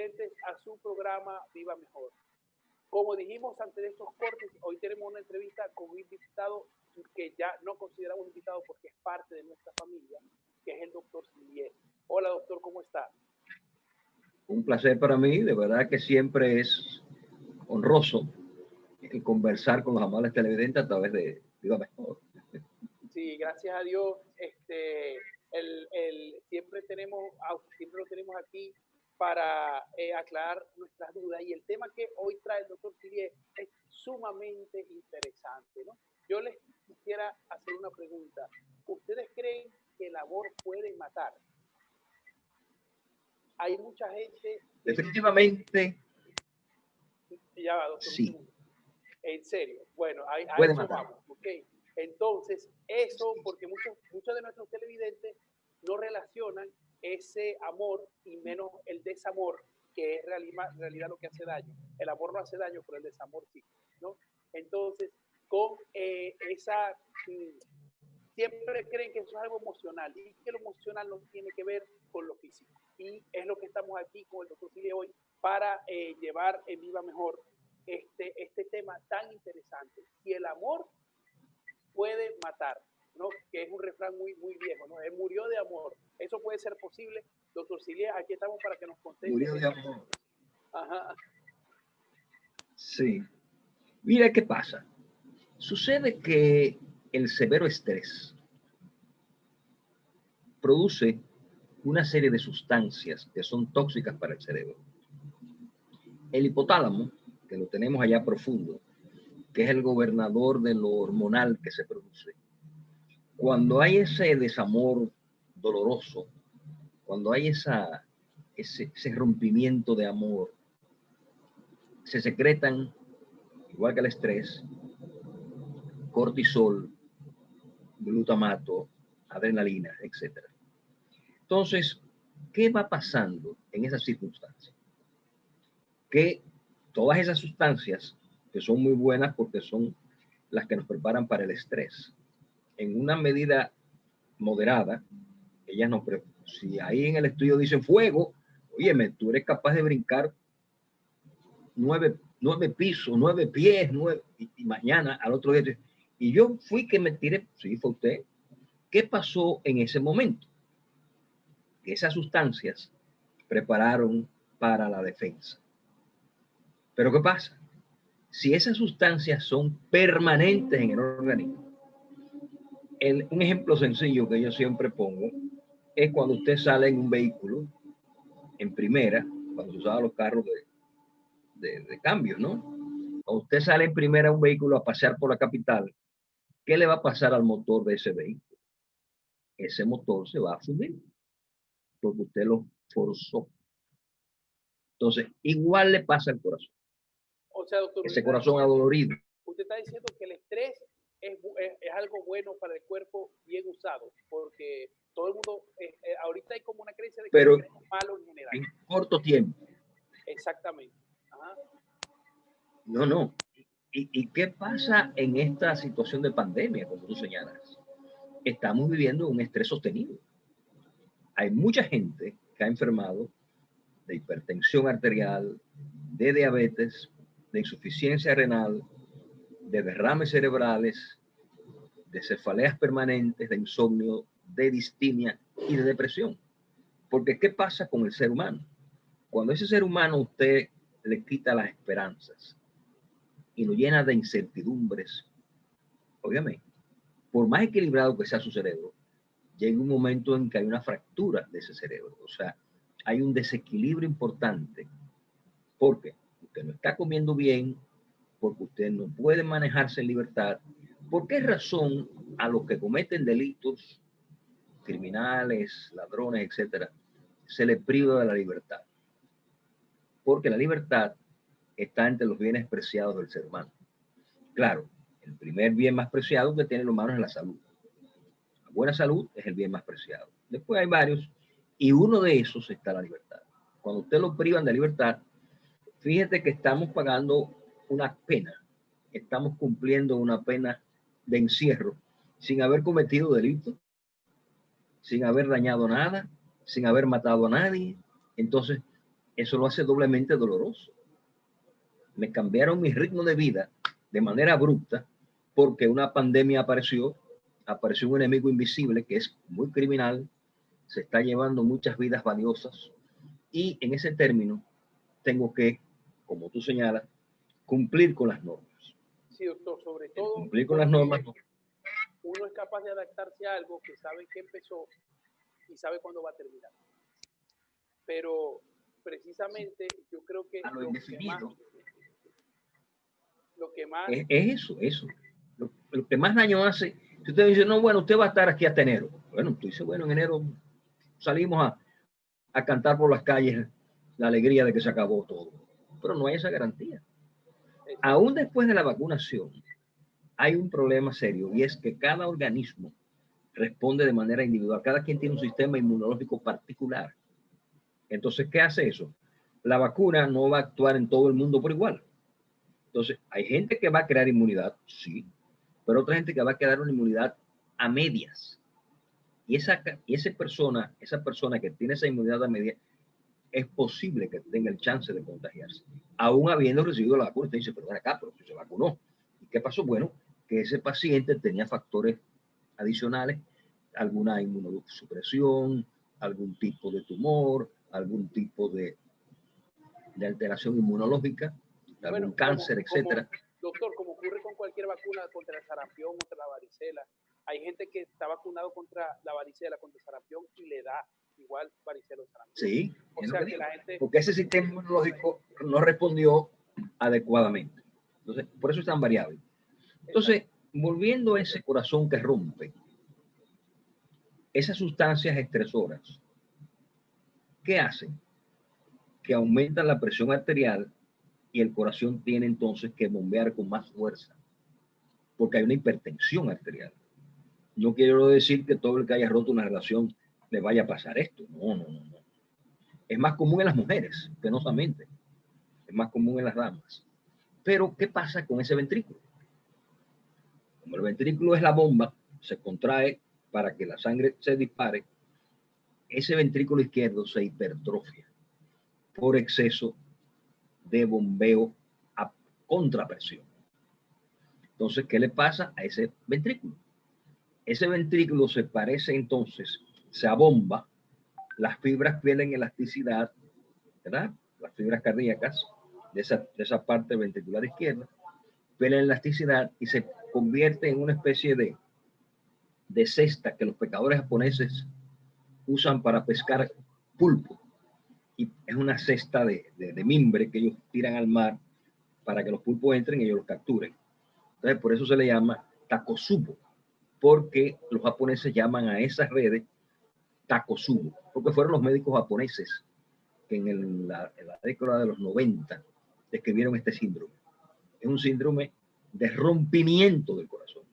televidentes a su programa Viva Mejor. Como dijimos antes de estos cortes, hoy tenemos una entrevista con un invitado que ya no consideramos invitado porque es parte de nuestra familia, que es el doctor Silvier. Hola doctor, ¿cómo está? Un placer para mí, de verdad que siempre es honroso el conversar con los amables televidentes a través de Viva Mejor. Sí, gracias a Dios, siempre lo tenemos aquí para aclarar nuestras dudas, y el tema que hoy trae el doctor Silvier es sumamente interesante, ¿no? Yo les quisiera hacer una pregunta. ¿Ustedes creen que el amor puede matar? Hay mucha gente... Definitivamente, ya va, doctor, sí. En serio. Bueno, a puede eso matar. vamos, ¿ok? Entonces, eso, porque muchos de nuestros televidentes no relacionan ese amor y menos el desamor, que es realidad lo que hace daño. El amor no hace daño, pero el desamor sí, ¿no? Entonces, con siempre creen que eso es algo emocional, y que lo emocional no tiene que ver con lo físico. Y es lo que estamos aquí con el doctor Silvier hoy para llevar en Viva Mejor este tema tan interesante. Si el amor puede matar, ¿no? Que es un refrán muy viejo, ¿no? Él murió de amor. ¿Eso puede ser posible? Doctor Silvier, aquí estamos para que nos conteste. Murió de amor. Ajá. Sí. Mira qué pasa. Sucede que el severo estrés produce una serie de sustancias que son tóxicas para el cerebro. El hipotálamo, que lo tenemos allá profundo, que es el gobernador de lo hormonal que se produce. Cuando hay ese desamor doloroso, cuando hay ese rompimiento de amor, se secretan, igual que el estrés, cortisol, glutamato, adrenalina, etc. Entonces, ¿qué va pasando en esas circunstancias? Que todas esas sustancias, que son muy buenas porque son las que nos preparan para el estrés, en una medida moderada, ellas nos preparan. Si ahí en el estudio dicen fuego, óyeme, tú eres capaz de brincar 9 pisos, 9 pies, y mañana al otro día. Y yo fui que me tiré, sí, fue usted. ¿Qué pasó en ese momento? Que esas sustancias prepararon para la defensa. Pero ¿qué pasa? Si esas sustancias son permanentes en el organismo, un ejemplo sencillo que yo siempre pongo es cuando usted sale en un vehículo en primera, cuando se usaban los carros de cambio, ¿no? Cuando usted sale en primera un vehículo a pasear por la capital, ¿qué le va a pasar al motor de ese vehículo? Ese motor se va a fundir porque usted lo forzó. Entonces, igual le pasa al corazón. O sea, doctor, Ese corazón adolorido. Usted está diciendo que el estrés es algo bueno para el cuerpo bien usado, porque todo el mundo, ahorita hay como una creencia de que el estrés es malo en general. En corto tiempo. Exactamente. Ajá. No. ¿Y qué pasa en esta situación de pandemia, como tú señalas? Estamos viviendo un estrés sostenido. Hay mucha gente que ha enfermado de hipertensión arterial, de diabetes, de insuficiencia renal, de derrames cerebrales, de cefaleas permanentes, de insomnio, de distimia y de depresión. Porque ¿qué pasa con el ser humano? Cuando ese ser humano usted le quita las esperanzas y lo llena de incertidumbres, obviamente, por más equilibrado que sea su cerebro, llega un momento en que hay una fractura de ese cerebro. O sea, hay un desequilibrio importante porque usted no está comiendo bien, porque usted no puede manejarse en libertad. ¿Por qué razón a los que cometen delitos, criminales, ladrones, etcétera, se les priva de la libertad? Porque la libertad está entre los bienes preciados del ser humano. Claro, el primer bien más preciado que tiene el humano es la salud. La buena salud es el bien más preciado. Después hay varios, y uno de esos está la libertad. Cuando usted lo privan de libertad, fíjate que estamos pagando una pena, estamos cumpliendo una pena de encierro sin haber cometido delitos, sin haber dañado nada, sin haber matado a nadie. Entonces, eso lo hace doblemente doloroso. Me cambiaron mi ritmo de vida de manera abrupta porque una pandemia apareció un enemigo invisible que es muy criminal, se está llevando muchas vidas valiosas y en ese término tengo que, como tú señalas, cumplir con las normas. Sí, doctor, sobre todo cumplir con las normas. Uno es capaz de adaptarse a algo que sabe que empezó y sabe cuándo va a terminar. Pero precisamente yo creo que a lo indefinido. Lo que más es eso. Lo que más daño hace, si usted dice, no, bueno, usted va a estar aquí hasta enero. Bueno, tú dices, bueno, en enero salimos a cantar por las calles la alegría de que se acabó todo. Pero no hay esa garantía. Aún después de la vacunación, hay un problema serio y es que cada organismo responde de manera individual. Cada quien tiene un sistema inmunológico particular. Entonces, ¿qué hace eso? La vacuna no va a actuar en todo el mundo por igual. Entonces, hay gente que va a crear inmunidad, sí, pero otra gente que va a crear una inmunidad a medias. Y esa persona que tiene esa inmunidad a medias, es posible que tenga el chance de contagiarse, aún habiendo recibido la vacuna. Usted dice, pero acá, pero se vacunó. ¿Y qué pasó? Bueno, que ese paciente tenía factores adicionales, alguna inmunosupresión, algún tipo de tumor, algún tipo de alteración inmunológica, algún cáncer, etcétera. Doctor, como ocurre con cualquier vacuna contra el sarampión, contra la varicela, hay gente que está vacunado contra la varicela, contra el sarampión y le da igual varicela o sarampión. Sí, o sea que la gente... porque ese sistema inmunológico no respondió adecuadamente. Entonces, por eso es tan variable. Entonces, volviendo a ese corazón que rompe, esas sustancias estresoras, ¿qué hacen? Que aumentan la presión arterial y el corazón tiene entonces que bombear con más fuerza, porque hay una hipertensión arterial. No quiero decir que todo el que haya roto una relación le vaya a pasar esto. No. Es más común en las mujeres, penosamente. Es más común en las damas. Pero, ¿qué pasa con ese ventrículo? Como el ventrículo es la bomba, se contrae para que la sangre se dispare, ese ventrículo izquierdo se hipertrofia por exceso de bombeo a contrapresión. Entonces, ¿qué le pasa a ese ventrículo? Ese ventrículo se parece entonces, se abomba, las fibras pierden elasticidad, ¿verdad? Las fibras cardíacas de esa parte ventricular izquierda pierden elasticidad y se convierte en una especie de cesta que los pescadores japoneses usan para pescar pulpo. Y es una cesta de mimbre que ellos tiran al mar para que los pulpos entren y ellos los capturen. Entonces, por eso se le llama takosubo, porque los japoneses llaman a esas redes takosubo, porque fueron los médicos japoneses que en la década de los 90 describieron este síndrome. Es un síndrome de rompimiento del corazón.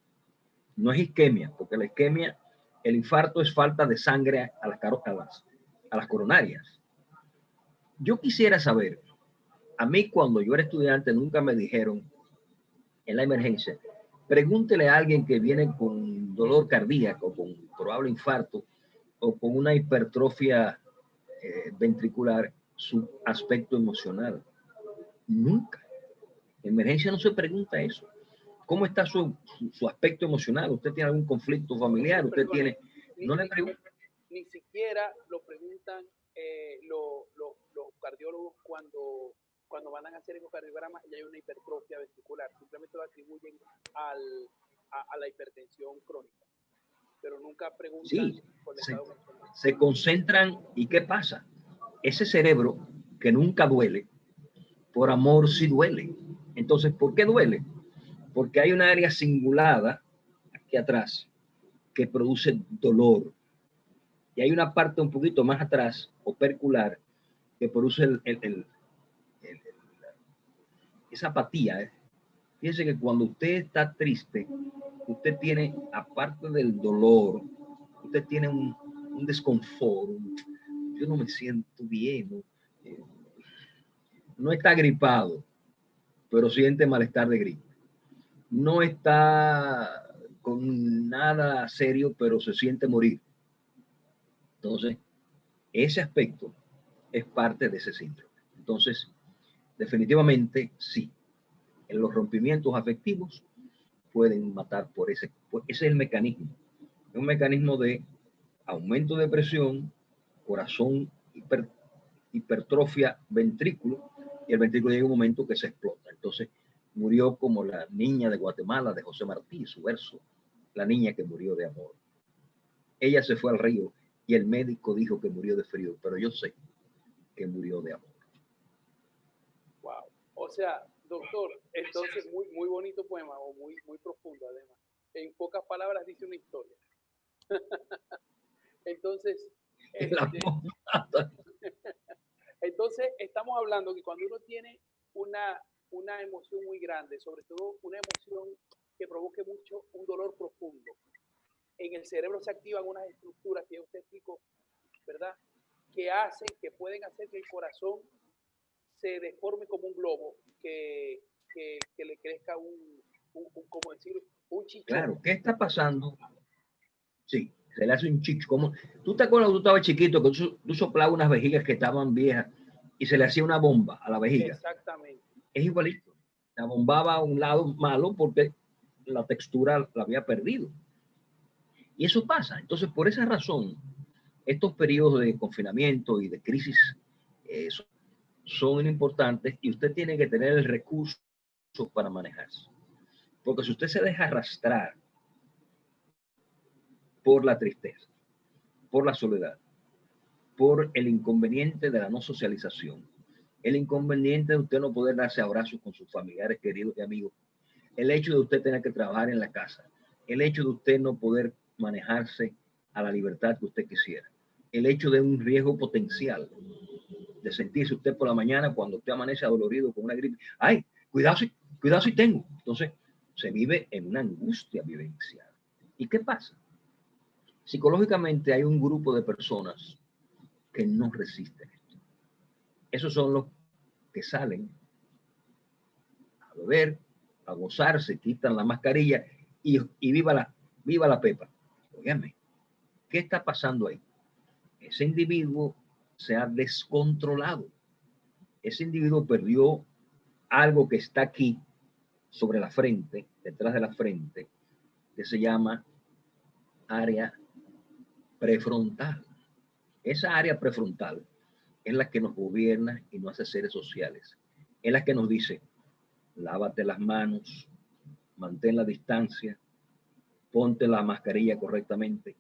No es isquemia, porque la isquemia, el infarto es falta de sangre a las coronarias. Yo quisiera saber, a mí cuando yo era estudiante nunca me dijeron en la emergencia, pregúntele a alguien que viene con dolor cardíaco, con probable infarto o con una hipertrofia ventricular, su aspecto emocional. Nunca. En emergencia no se pregunta eso. ¿Cómo está su aspecto emocional? ¿Usted tiene algún conflicto familiar? ¿Usted tiene...? No le preguntan. Ni siquiera lo preguntan los cardiólogos cuando van a hacer ecocardiograma y hay una hipertrofia ventricular. Simplemente lo atribuyen a la hipertensión crónica. Pero nunca preguntan sí, por el estado emocional. Se concentran. ¿Y qué pasa? Ese cerebro que nunca duele, por amor sí duele. Entonces, ¿por qué duele? Porque hay una área cingulada aquí atrás que produce dolor. Y hay una parte un poquito más atrás, opercular, que produce esa apatía. Fíjense que cuando usted está triste, usted tiene, aparte del dolor, usted tiene un desconfort. Yo no me siento bien. No está gripado, pero siente malestar de gripe. No está con nada serio, pero se siente morir. Entonces, ese aspecto es parte de ese síndrome. Entonces, definitivamente sí, en los rompimientos afectivos pueden matar por ese es el mecanismo. Es un mecanismo de aumento de presión, corazón, hipertrofia, ventrículo, y el ventrículo llega un momento que se explota. Entonces, murió como la niña de Guatemala, de José Martí, su verso, la niña que murió de amor. Ella se fue al río y el médico dijo que murió de frío, pero yo sé que murió de amor. Wow. O sea, doctor, entonces muy bonito poema, o muy profundo además. En pocas palabras dice una historia. Entonces, este, entonces estamos hablando que cuando uno tiene una emoción muy grande, sobre todo una emoción que provoque mucho un dolor profundo, en el cerebro se activan unas estructuras que usted explicó, ¿verdad? Que hacen, que pueden hacer que el corazón se deforme como un globo, que le crezca como decir, un chichón. Claro, ¿qué está pasando? Sí, se le hace un chicho. Como, ¿tú te acuerdas cuando tú estabas chiquito que tú soplabas unas vejigas que estaban viejas y se le hacía una bomba a la vejiga? Exactamente. Es igualito. La bombaba a un lado malo porque la textura la había perdido. Y eso pasa. Entonces, por esa razón, estos periodos de confinamiento y de crisis son importantes y usted tiene que tener el recurso para manejarse. Porque si usted se deja arrastrar por la tristeza, por la soledad, por el inconveniente de la no socialización, el inconveniente de usted no poder darse abrazos con sus familiares queridos y amigos, el hecho de usted tener que trabajar en la casa, el hecho de usted no poder manejarse a la libertad que usted quisiera, el hecho de un riesgo potencial de sentirse usted por la mañana cuando usted amanece adolorido con una gripe, ay, cuidado si tengo. Entonces se vive en una angustia vivencial. ¿Y qué pasa? Psicológicamente hay un grupo de personas que no resisten esto. Esos son los que salen a beber, a gozarse, quitan la mascarilla y viva la pepa. Óigame, ¿qué está pasando ahí? Ese individuo se ha descontrolado. Ese individuo perdió algo que está aquí sobre la frente, detrás de la frente, que se llama área prefrontal. Esa área prefrontal es la que nos gobierna y nos hace seres sociales. Es la que nos dice, lávate las manos, mantén la distancia, ponte la mascarilla correctamente,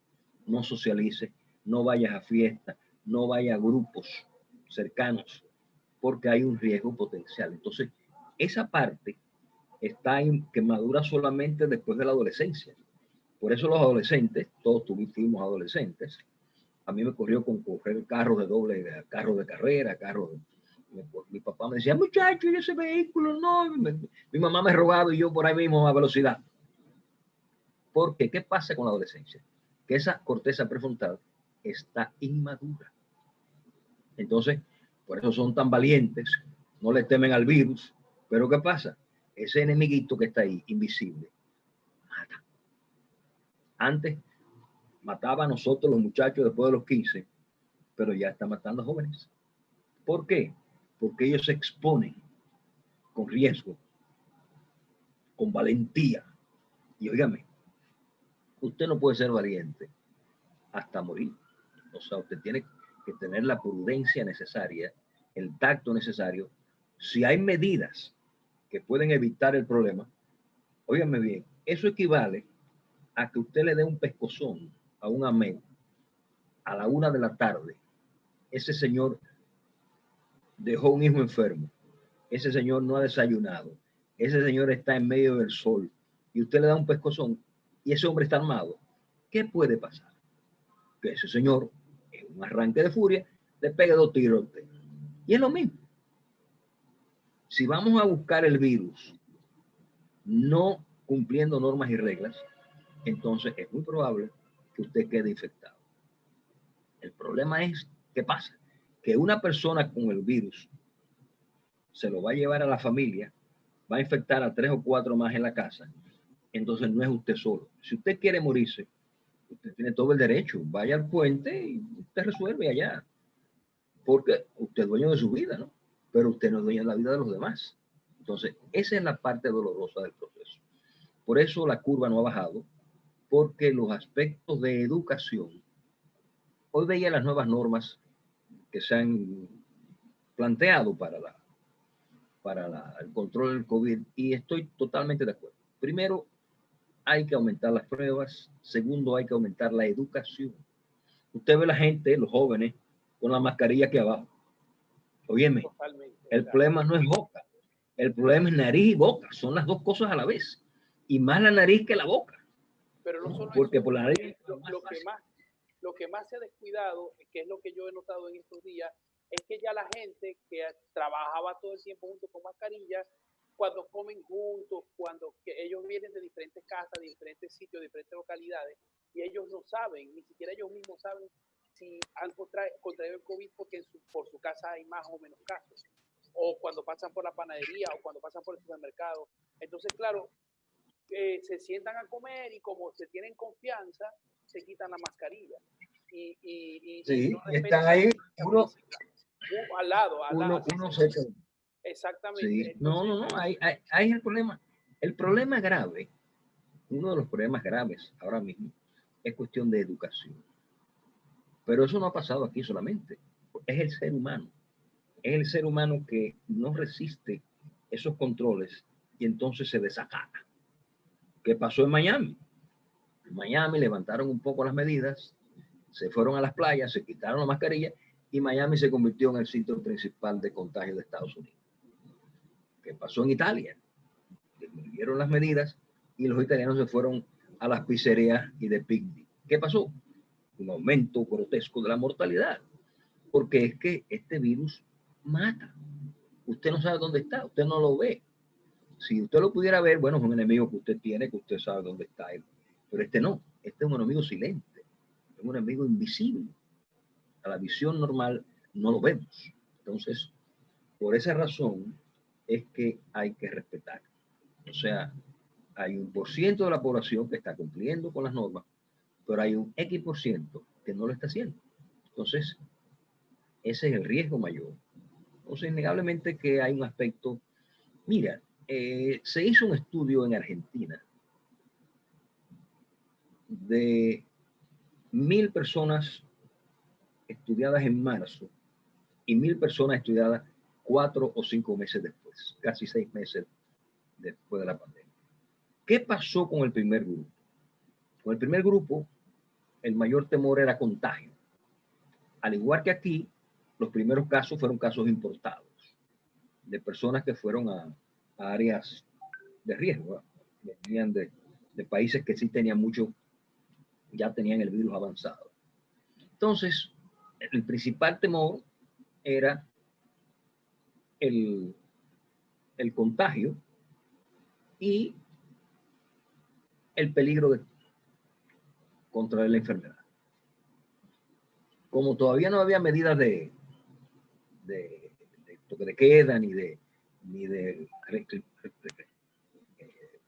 no socialices, no vayas a fiestas, no vayas a grupos cercanos, porque hay un riesgo potencial. Entonces, esa parte está que madura solamente después de la adolescencia. Por eso los adolescentes, todos fuimos adolescentes. A mí me corrió con correr carros de carros de carrera, mi papá me decía, muchacho, ¿y ese vehículo? No, mi mamá me robaba y yo por ahí mismo a velocidad. Porque, ¿qué pasa con la adolescencia? Que esa corteza prefrontal está inmadura. Entonces, por eso son tan valientes, no le temen al virus. Pero ¿qué pasa? Ese enemiguito que está ahí, invisible, mata. Antes mataba a nosotros los muchachos después de los 15, pero ya está matando a jóvenes. ¿Por qué? Porque ellos se exponen con riesgo, con valentía. Y óigame, usted no puede ser valiente hasta morir. O sea, usted tiene que tener la prudencia necesaria, el tacto necesario. Si hay medidas que pueden evitar el problema, óigame bien, eso equivale a que usted le dé un pescozón a un amigo a la 1 de la tarde. Ese señor dejó un hijo enfermo. Ese señor no ha desayunado. Ese señor está en medio del sol. Y usted le da un pescozón y ese hombre está armado. ¿Qué puede pasar? Que ese señor, en un arranque de furia, le pegue 2 tiros a usted. Y es lo mismo. Si vamos a buscar el virus no cumpliendo normas y reglas, entonces es muy probable que usted quede infectado. El problema es, ¿qué pasa? Que una persona con el virus se lo va a llevar a la familia, va a infectar a 3 o 4 más en la casa, entonces no es usted solo. Si usted quiere morirse, usted tiene todo el derecho, vaya al puente y usted resuelve allá, porque usted es dueño de su vida, ¿no? pero usted no es dueño de la vida de los demás. Entonces, esa es la parte dolorosa del proceso. Por eso la curva no ha bajado, porque los aspectos de educación, hoy veía las nuevas normas que se han planteado para el control del COVID y estoy totalmente de acuerdo. Primero, hay que aumentar las pruebas. Segundo, hay que aumentar la educación. Usted ve la gente, los jóvenes, con la mascarilla aquí abajo. Óyeme, el problema no es boca, el problema es nariz y boca. Son las dos cosas a la vez. Y más la nariz que la boca. Pero no solo porque eso, por la nariz lo que más se ha descuidado, que es lo que yo he notado en estos días, es que ya la gente que trabajaba todo el tiempo junto con mascarillas, cuando comen juntos, cuando que ellos vienen de diferentes casas, de diferentes sitios, de diferentes localidades, y ellos no saben, ni siquiera ellos mismos saben si han contraído el COVID porque por su casa hay más o menos casos, o cuando pasan por la panadería, o cuando pasan por el supermercado. Entonces, claro, se sientan a comer y como se tienen confianza, se quitan la mascarilla. Sí, no están ahí, al lado. Uno se... Exactamente. Sí. Entonces, no, ahí es el problema. El problema grave, uno de los problemas graves ahora mismo, es cuestión de educación. Pero eso no ha pasado aquí solamente. Es el ser humano. Es el ser humano que no resiste esos controles y entonces se desacata. ¿Qué pasó en Miami? En Miami levantaron un poco las medidas, se fueron a las playas, se quitaron la mascarilla y Miami se convirtió en el sitio principal de contagio de Estados Unidos. ¿Qué pasó en Italia? Disminuyeron las medidas y los italianos se fueron a las pizzerías y de picnic. ¿Qué pasó? Un aumento grotesco de la mortalidad, porque es que este virus mata. Usted no sabe dónde está, usted no lo ve. Si usted lo pudiera ver, bueno, es un enemigo que usted tiene, que usted sabe dónde está él. Pero este no, este es un enemigo silente, es un enemigo invisible. A la visión normal no lo vemos. Entonces, por esa razón es que hay que respetar. O sea, hay 1% de la población que está cumpliendo con las normas, pero hay un X% que no lo está haciendo. Entonces, ese es el riesgo mayor. Entonces, innegablemente que hay un aspecto. Mira, se hizo un estudio en Argentina de 1000 personas estudiadas en marzo y 1000 personas estudiadas 4 o 5 meses después, casi 6 meses después de la pandemia. ¿Qué pasó con el primer grupo? Con el primer grupo, el mayor temor era contagio. Al igual que aquí, los primeros casos fueron casos importados, de personas que fueron a áreas de riesgo, venían de países que sí tenían mucho, ya tenían el virus avanzado. Entonces, el principal temor era el contagio y el peligro de contraer la enfermedad. Como todavía no había medidas de toque de queda ni de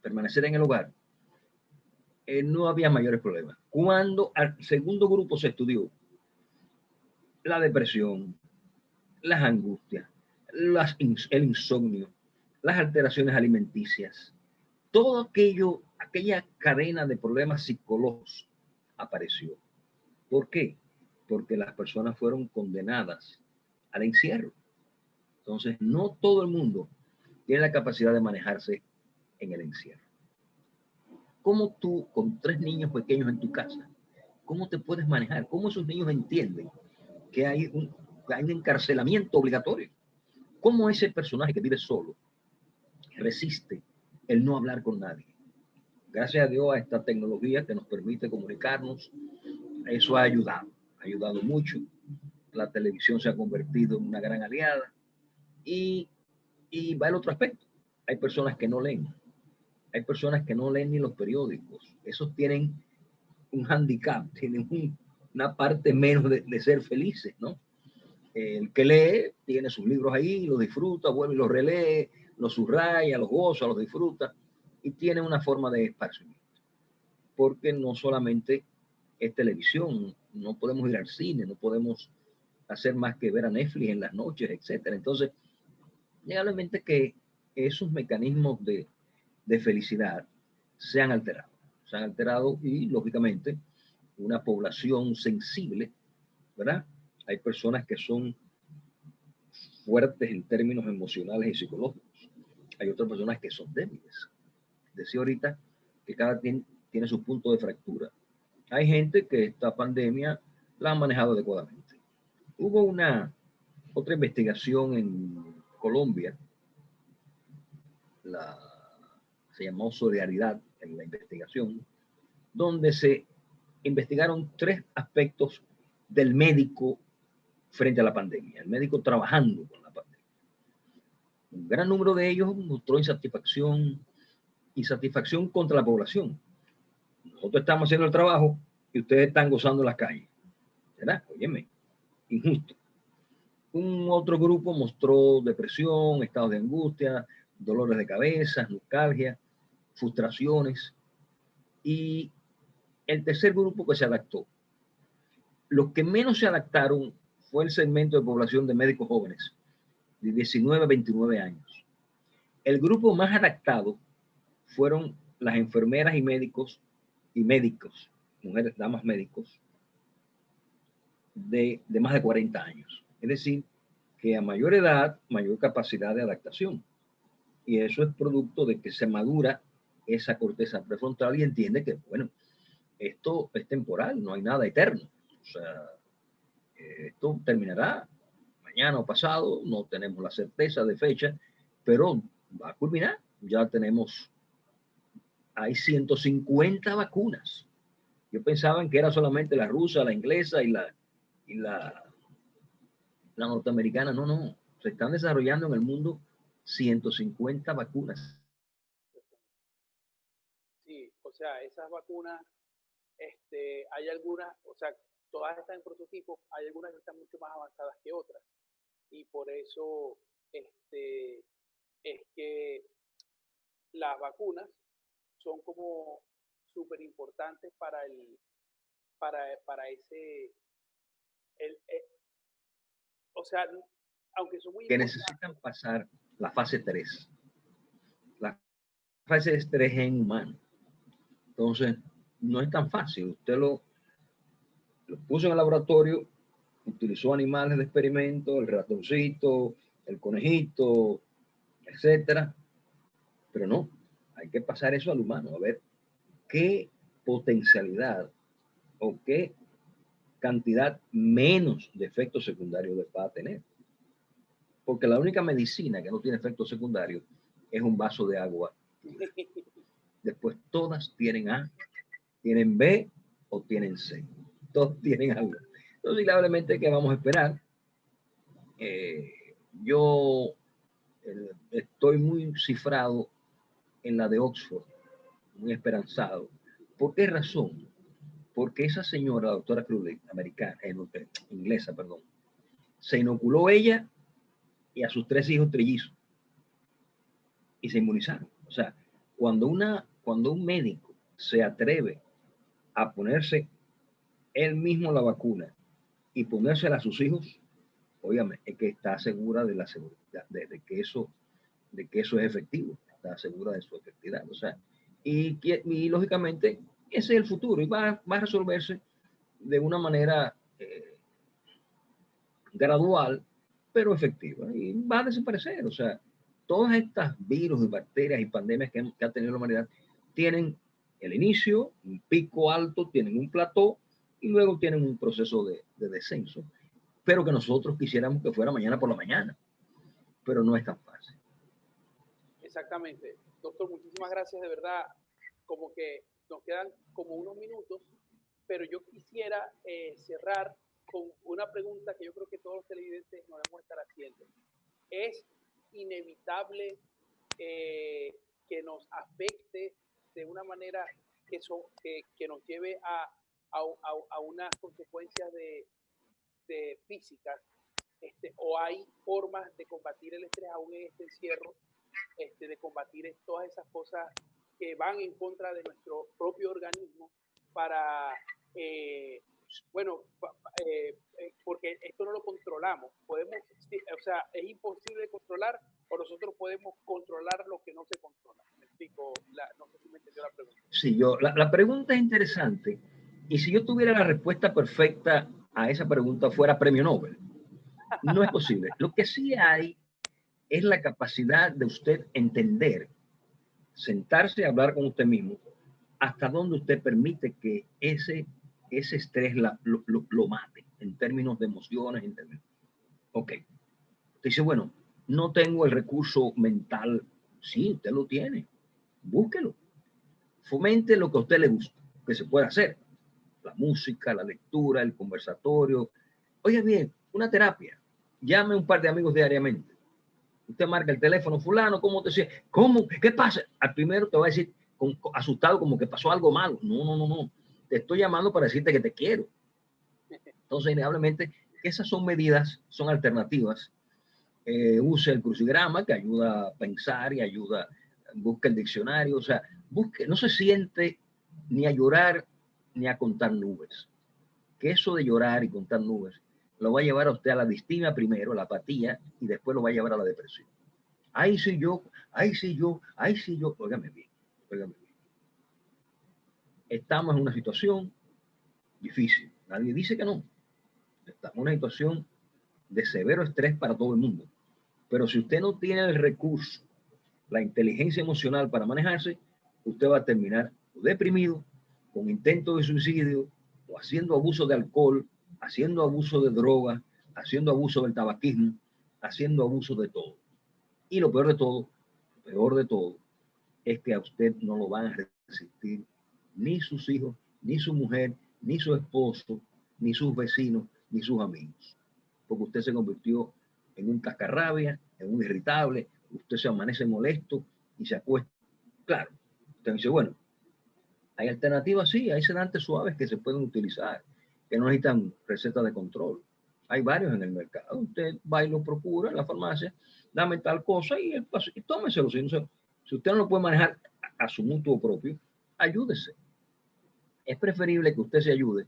permanecer en el hogar, no había mayores problemas. Cuando al segundo grupo se estudió la depresión, las angustias, el insomnio, las alteraciones alimenticias, todo aquello, aquella cadena de problemas psicológicos apareció. ¿Por qué? Porque las personas fueron condenadas al encierro. Entonces, no todo el mundo tiene la capacidad de manejarse en el encierro. ¿Cómo tú, con 3 niños pequeños en tu casa, cómo te puedes manejar? ¿Cómo esos niños entienden que hay un encarcelamiento obligatorio? ¿Cómo ese personaje que vive solo resiste el no hablar con nadie? Gracias a Dios a esta tecnología que nos permite comunicarnos, eso ha ayudado mucho. La televisión se ha convertido en una gran aliada y va el otro aspecto. Hay personas que no leen. Hay personas que no leen ni los periódicos. Esos tienen un handicap, tienen una parte menos de ser felices, ¿no? El que lee tiene sus libros ahí, los disfruta, vuelve y los relee, los subraya, los goza, los disfruta y tiene una forma de esparcimiento. Porque no solamente es televisión, no podemos ir al cine, no podemos hacer más que ver a Netflix en las noches, etcétera. Entonces, Indudablemente que esos mecanismos de felicidad se han alterado. Se han alterado y, lógicamente, una población sensible, ¿verdad? Hay personas que son fuertes en términos emocionales y psicológicos. Hay otras personas que son débiles. Decía ahorita que cada quien tiene su punto de fractura. Hay gente que esta pandemia la ha manejado adecuadamente. Hubo otra investigación en Colombia, se llamó Solidaridad en la investigación, donde se investigaron 3 aspectos del médico frente a la pandemia, el médico trabajando con la pandemia. Un gran número de ellos mostró insatisfacción y satisfacción contra la población. Nosotros estamos haciendo el trabajo y ustedes están gozando en las calles. ¿Verdad? Óyeme, injusto. Un otro grupo mostró depresión, estados de angustia, dolores de cabeza, nostalgia, frustraciones. Y el tercer grupo que se adaptó. Los que menos se adaptaron fue el segmento de población de médicos jóvenes, de 19 a 29 años. El grupo más adaptado fueron las enfermeras y médicos, mujeres, damas médicos, de más de 40 años. Es decir, que a mayor edad, mayor capacidad de adaptación. Y eso es producto de que se madura esa corteza prefrontal y entiende que, bueno, esto es temporal, no hay nada eterno. O sea, esto terminará mañana o pasado, no tenemos la certeza de fecha, pero va a culminar. Ya tenemos, hay 150 vacunas. Yo pensaba que era solamente la rusa, la inglesa y la norteamericana. No, no. Se están desarrollando en el mundo 150 vacunas. Sí, o sea, esas vacunas, hay algunas, o sea, todas están en prototipo, hay algunas que están mucho más avanzadas que otras. Y por eso es que las vacunas son como súper importantes para ese, el, o sea, aunque son muy Que importantes. necesitan pasar la fase 3. La fase 3 en humano. Entonces, no es tan fácil. Usted lo puso en el laboratorio, utilizó animales de experimento, el ratoncito, el conejito, etcétera, pero no, hay que pasar eso al humano, a ver qué potencialidad o qué cantidad menos de efectos secundarios va a tener. Porque la única medicina que no tiene efectos secundarios es un vaso de agua. Después todas tienen A, tienen B o tienen C. Todos tienen algo. Entonces, indudablemente que vamos a esperar. Yo estoy muy cifrado en la de Oxford, muy esperanzado. ¿Por qué razón? Porque esa señora, la doctora Crowley, americana, inglesa, perdón, se inoculó ella y a sus 3 hijos trillizos y se inmunizaron. O sea, cuando un médico se atreve a ponerse él mismo la vacuna y ponérsela a sus hijos, óigame, es que está segura de la seguridad, de que eso es efectivo, está segura de su efectividad. O sea, y lógicamente ese es el futuro y va a resolverse de una manera gradual, pero efectiva, y va a desaparecer. O sea, todas estas virus y bacterias y pandemias que ha tenido la humanidad tienen el inicio, un pico alto, tienen un plató y luego tienen un proceso de descenso, pero que nosotros quisiéramos que fuera mañana por la mañana, pero no es tan fácil. Exactamente. Doctor, muchísimas gracias, de verdad. Como que nos quedan como unos minutos, pero yo quisiera cerrar con una pregunta que yo creo que todos los televidentes nos debemos estar haciendo. ¿Es inevitable que nos afecte de una manera que nos lleve a unas consecuencias de físicas? ¿O hay formas de combatir el estrés aún en este encierro? De combatir todas esas cosas que van en contra de nuestro propio organismo para, bueno, porque esto no lo controlamos. O sea, es imposible de controlar, o nosotros podemos controlar lo que no se controla. Me explico, no sé si me entendió la pregunta. Sí, la pregunta es interesante, y si yo tuviera la respuesta perfecta a esa pregunta fuera premio Nobel. No es posible. Lo que sí hay es la capacidad de usted entender, sentarse a hablar con usted mismo, hasta dónde usted permite que ese estrés lo mate, en términos de emociones, en términos. Ok. Usted dice, bueno, no tengo el recurso mental. Sí, usted lo tiene. Búsquelo. Fomente lo que a usted le gusta, que se puede hacer. La música, la lectura, el conversatorio. Oiga bien, una terapia. Llame a un par de amigos diariamente. Usted marca el teléfono, fulano, ¿cómo te sientes? ¿Cómo? ¿Qué pasa? Al primero te va a decir asustado como que pasó algo malo. No, no, no, no. Te estoy llamando para decirte que te quiero. Entonces, innegablemente, esas son medidas, son alternativas. Use el crucigrama que ayuda a pensar y ayuda, busque el diccionario, o sea, busque, no se siente ni a llorar ni a contar nubes. Que eso de llorar y contar nubes lo va a llevar a usted a la distimia primero, a la apatía, y después lo va a llevar a la depresión. Ay, sí yo, ay, sí yo, ay, sí yo. Óigame bien, óigame bien. Estamos en una situación difícil. Nadie dice que no. Estamos en una situación de severo estrés para todo el mundo. Pero si usted no tiene el recurso, la inteligencia emocional para manejarse, usted va a terminar deprimido, con intentos de suicidio, o haciendo abuso de alcohol, haciendo abuso de drogas, haciendo abuso del tabaquismo, haciendo abuso de todo. Y lo peor de todo, es que a usted no lo van a resistir ni sus hijos, ni su mujer, ni su esposo, ni sus vecinos, ni sus amigos. Porque usted se convirtió en un cascarrabia, en un irritable, usted se amanece molesto y se acuesta. Claro, usted dice, bueno, hay alternativas, sí, hay sedantes suaves que se pueden utilizar, que no necesitan receta de control. Hay varios en el mercado. Usted va y lo procura en la farmacia, dame tal cosa y tómeselo. Si usted no lo puede manejar a su mutuo propio, ayúdese. Es preferible que usted se ayude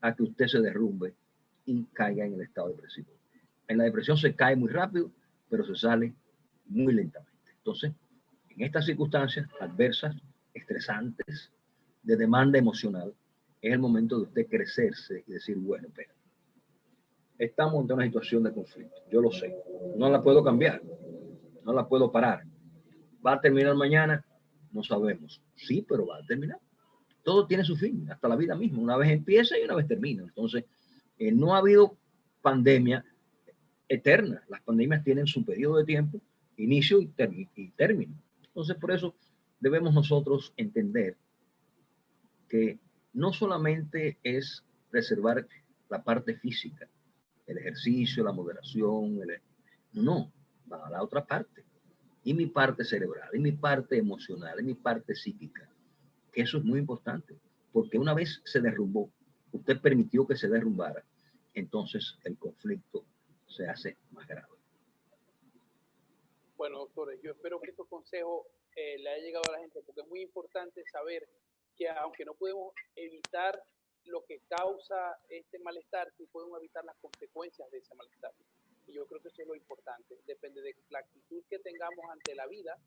a que usted se derrumbe y caiga en el estado depresivo. En la depresión se cae muy rápido, pero se sale muy lentamente. Entonces, en estas circunstancias adversas, estresantes, de demanda emocional, es el momento de usted crecerse y decir, bueno, espera, estamos ante una situación de conflicto, yo lo sé, no la puedo cambiar, no la puedo parar. ¿Va a terminar mañana? No sabemos. Sí, pero va a terminar. Todo tiene su fin, hasta la vida misma. Una vez empieza y una vez termina. Entonces, no ha habido pandemia eterna. Las pandemias tienen su periodo de tiempo, inicio y término. Entonces, por eso debemos nosotros entender que no solamente es preservar la parte física, el ejercicio, la moderación, no, va a la otra parte. Y mi parte cerebral, y mi parte emocional, y mi parte psíquica. Que eso es muy importante, porque una vez se derrumbó, usted permitió que se derrumbara, entonces el conflicto se hace más grave. Bueno, doctores, yo espero que estos consejos le haya llegado a la gente, porque es muy importante saber que aunque no podemos evitar lo que causa este malestar, sí podemos evitar las consecuencias de ese malestar. Y yo creo que eso es lo importante. Depende de la actitud que tengamos ante la vida,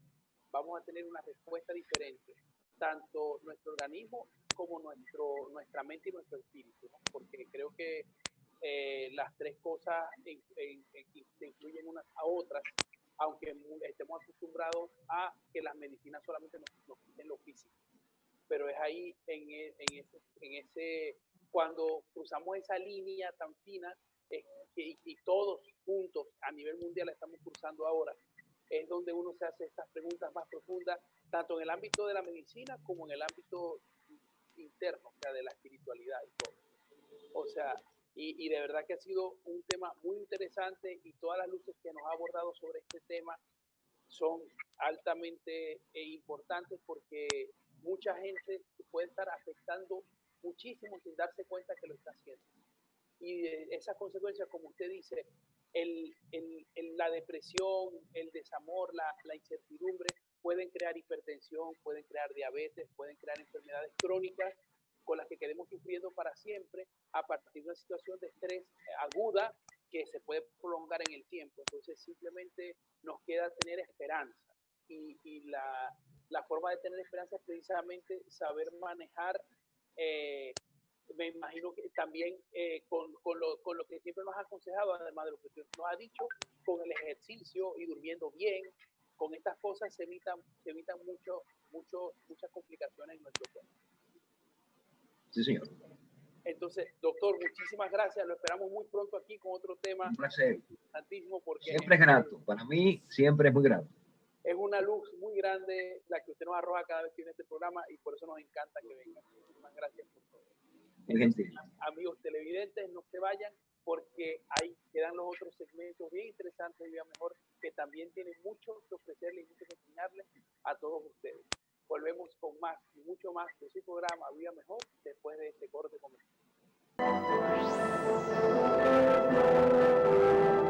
vamos a tener una respuesta diferente, tanto nuestro organismo como nuestra mente y nuestro espíritu, ¿no? Porque creo que las tres cosas se incluyen unas a otras, aunque estemos acostumbrados a que las medicinas solamente nos quiten lo físico. Pero es ahí, cuando cruzamos esa línea tan fina, y todos juntos a nivel mundial la estamos cruzando ahora, es donde uno se hace estas preguntas más profundas, tanto en el ámbito de la medicina como en el ámbito interno, o sea, de la espiritualidad y todo. O sea, y de verdad que ha sido un tema muy interesante y todas las luces que nos ha abordado sobre este tema son altamente importantes porque mucha gente puede estar afectando muchísimo sin darse cuenta que lo está haciendo. Y esas consecuencias, como usted dice, la depresión, el desamor, la incertidumbre, pueden crear hipertensión, pueden crear diabetes, pueden crear enfermedades crónicas con las que quedemos sufriendo para siempre a partir de una situación de estrés aguda que se puede prolongar en el tiempo. Entonces simplemente nos queda tener esperanza. Y la forma de tener esperanza es precisamente saber manejar, me imagino que también con lo que siempre nos ha aconsejado, además de lo que usted nos ha dicho, con el ejercicio y durmiendo bien. Con estas cosas se evitan muchas complicaciones en nuestro cuerpo. Sí, señor. Entonces, doctor, muchísimas gracias. Lo esperamos muy pronto aquí con otro tema. Un placer. Porque siempre es grato. Para mí siempre es muy grato. Es una luz muy grande la que usted nos arroja cada vez que viene este programa y por eso nos encanta que venga. Muchísimas gracias por todo. Entonces, amigos televidentes, no se vayan porque ahí quedan los otros segmentos bien interesantes de Viva Mejor que también tienen mucho que ofrecerles y mucho que enseñarles a todos ustedes. Volvemos con más y mucho más de su programa Viva Mejor después de este corte comercial.